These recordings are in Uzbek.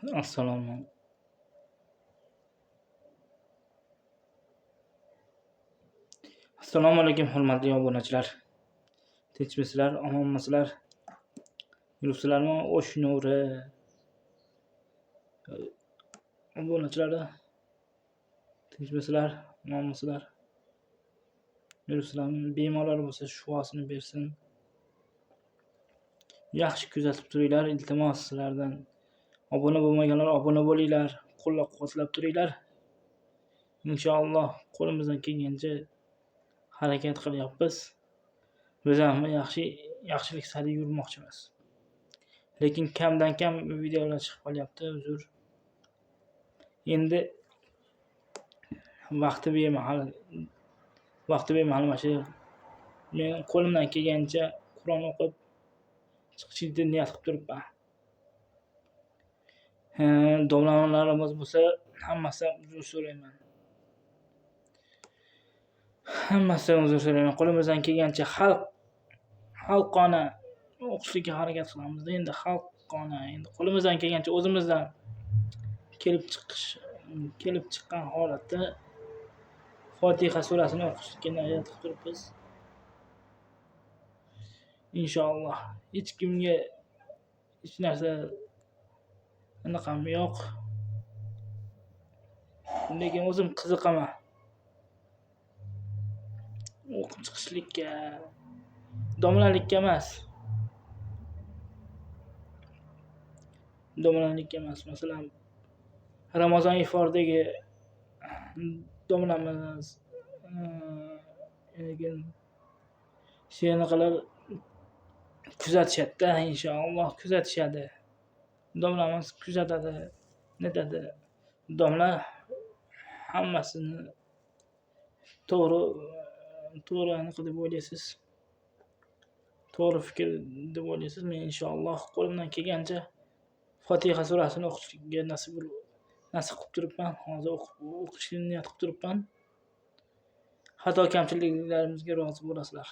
Assalomu Assalomu alaykum hurmatli obunachilar. Tinchmisizlar, omonmisizlar? Yuribsizlarmi? O'sh nuri obunachilari. Tinchmisizlar, omonmisizlar? Yuribsizlarmi? Bemorlar bo'lsa shifosini bersin. Yaxshi kuzatib turinglar, iltimos sizlardan. Obuna bo'lmaganlar obuna bo'linglar, qo'llab-quvvatlab turinglar. Inshaalloh qo'limizdan kelgancha harakat qilyapmiz. Biz ham yaxshilik sari yurmoqchimiz. Lekin kamdan kam videolar chiqib qolyapti, uzr. Endi vaqti bemahal mana shu men qo'limdan kelgancha Qur'on o'qib chiqishni niyat qilib turibman. Domlalarimiz bo'lsa hammasidan uzr so'rayman. Qo'limizdan kelgancha xalqona o'qishga harakat qilamiz. Endi xalqona, endi qo'limizdan kelgancha o'zimizdan kelib chiqqan holatda Fotiha surasini o'qishga niyat qilib turibmiz. Inshaalloh hech kimga hech narsa anaqam yo'q. Lekin o'zim qiziqaman. O'qib chiqishlikka, domlalikka emas. Masalan, Ramazon iforidagi domlamiz lekin shenaqalar kuzatishadi, inshaalloh kuzatishadi. Domlamiz kuzatadi, netadi. Domla hammasini to'g'ri aniq deb o'ylaysiz. To'g'ri fikr deb o'ylaysiz. Men inshaalloh qo'limdan kelgancha Fotiha surasini o'qishga nasib qilib turibman. Hozir o'qishga niyat qilib turibman. Xato kamchiliklarimizga rozi bo'lasizlar.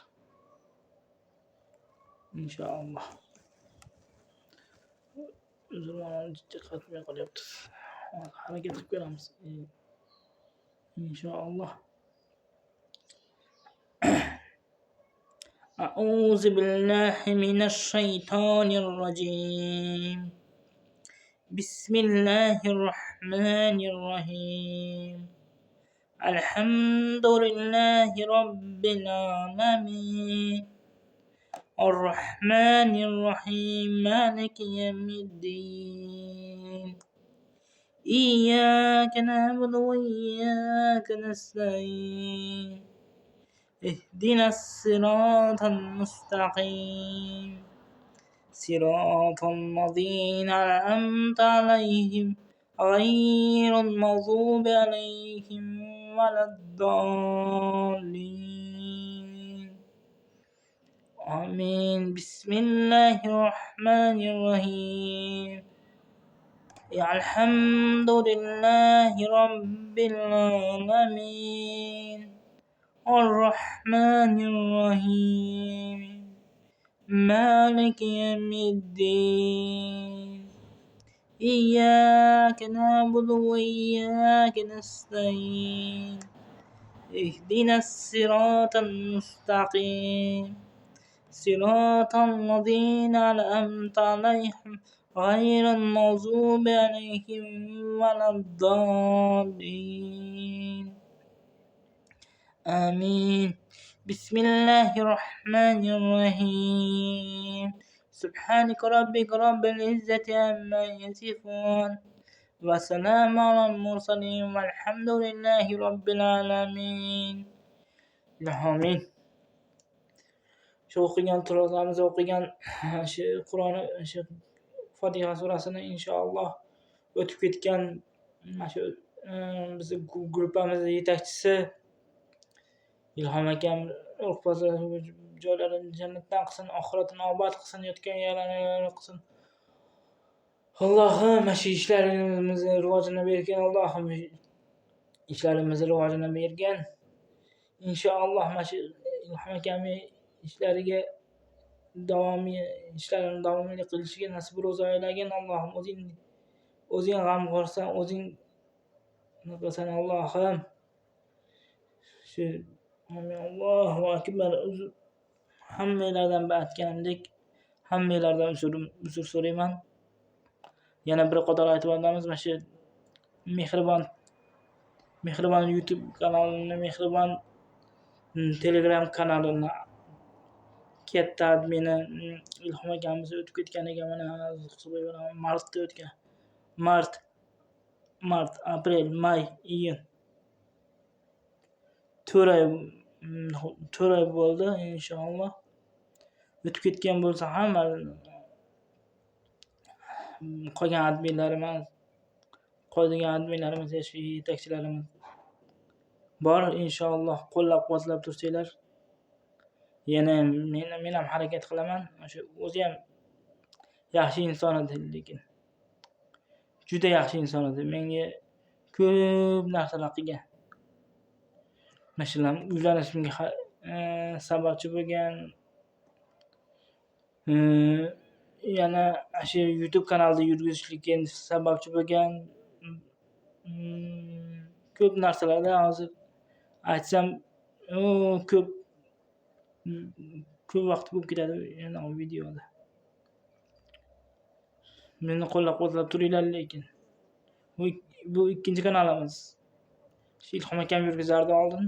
Inshaalloh. Uzrlarni qatmay qolyapti. Harakat qilib ko'ramiz. Inshaalloh. أعوذ بالله من الشيطان الرجيم. بسم الله الرحمن الرحيم. الحمد لله رب العالمين. الرحمن الرحيم. مالك يوم الدين. إياك نعبد وإياك نستعين. اهدنا الصراط المستقيم. صراط الذين أنعمت عليهم غير المغضوب عليهم ولا الضالين. آمين. بسم الله الرحمن الرحيم. الحمد لله رب العالمين. الرحمن الرحيم. مالك يوم الدين. إياك نعبد وإياك نستعين. اهدنا الصراط المستقيم. صراط الذين أنعمت عليهم غير المغضوب عليهم ولا الضالين. آمين. بسم الله الرحمن الرحيم. سبحانك ربك رب العزة عما يصفون وسلام على المرسلين والحمد لله رب العالمين. آمين. Shu o'qigan turozamiz o'qigan shu Qur'oni shu Fotiha surasini inshaalloh o'tib ketgan shu bizning gruppamiz yetakchisi Ilhom akam joylarini jannatdan qilsin, oxiratini obod qilsin, yotgan yerlarini qilsin. Allohim shu ishlarimizni rivojini bergan, Allohim ishlarimizni rivojini bergan. Inshaalloh shu Ilhom akamning ishlarini davomli qilishiga nasib ro'za aylagin. Allohim o'zing o'zing g'amxo'rsan, o'zing qilsan Allohim. Shu Allohu akbar. Hammanglardan aytganimdek hammanglardan uzr so'rayman. Yana bir qator aytib o'tamiz. Mana shu Mehribon YouTube kanalini, Mehribon Telegram kanalini katta admini Ilhom akamiz o'tib ketganiga mana martda o'tgan. Mart, aprel, may, iyun. 4 oy bo'ldi inshaalloh. O'tib ketgan bo'lsa ham qolgan adminlarimiz, yetakchilarimiz bor. Inshaalloh qo'llab-quvvatlab tursanglar, yana men ham harakat qilaman. O'sha o'zi ham yaxshi inson edi, lekin juda yaxshi inson edi. Menga ko'p narsalar qilgan. Masalan, uylanishimga sababchi bo'lgan. Yana shu YouTube kanalida yurgizishlikka sababchi bo'lgan. Ko'p narsalarda hozir aytsam, ko'p vaqt bo'lib ketadi yana o videoda. Meni qo'llab-quvvatlab turinglar, lekin bu ikkinchi kanalimiz. Ilhom akam yurgizardi oldin.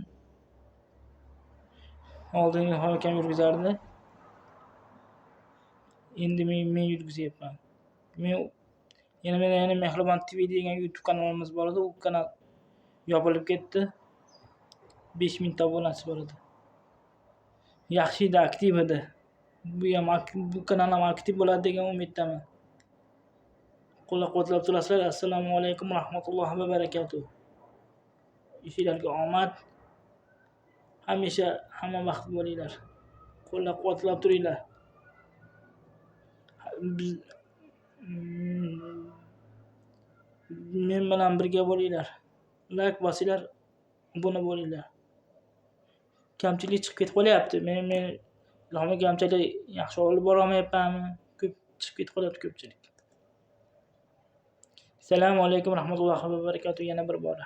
Ilhom akam yurgizardi. Endi men yurgizyapman. Yana Mehribon TV degan YouTube kanalimiz bor edi. U kanal yopilib ketdi. 5000 ta obunachisi bor edi. Yaxshi edi, aktiv edi. Bu kanal ham aktiv bo'ladi degan umiddaman. Qo'llab-quvvatlab turasizlar. Assalomu alaykum va rahmatullohi va barakatuh. Ishingizga omad. Hamisha hamma vaqt bo'linglar. Qo'llab-quvvatlab turinglar. Men bilan birga bo'linglar. Like bosinglar, obuna bo'linglar. Kamchilik chiqib ketib qolyapti. Men Ilhom kamchilik yaxshi olib bora olmayapmanmi? Ko'p chiqib ketib qolyapti ko'pchilik. Assalomu alaykum va rahmatullohi va barakatuh yana bir bora.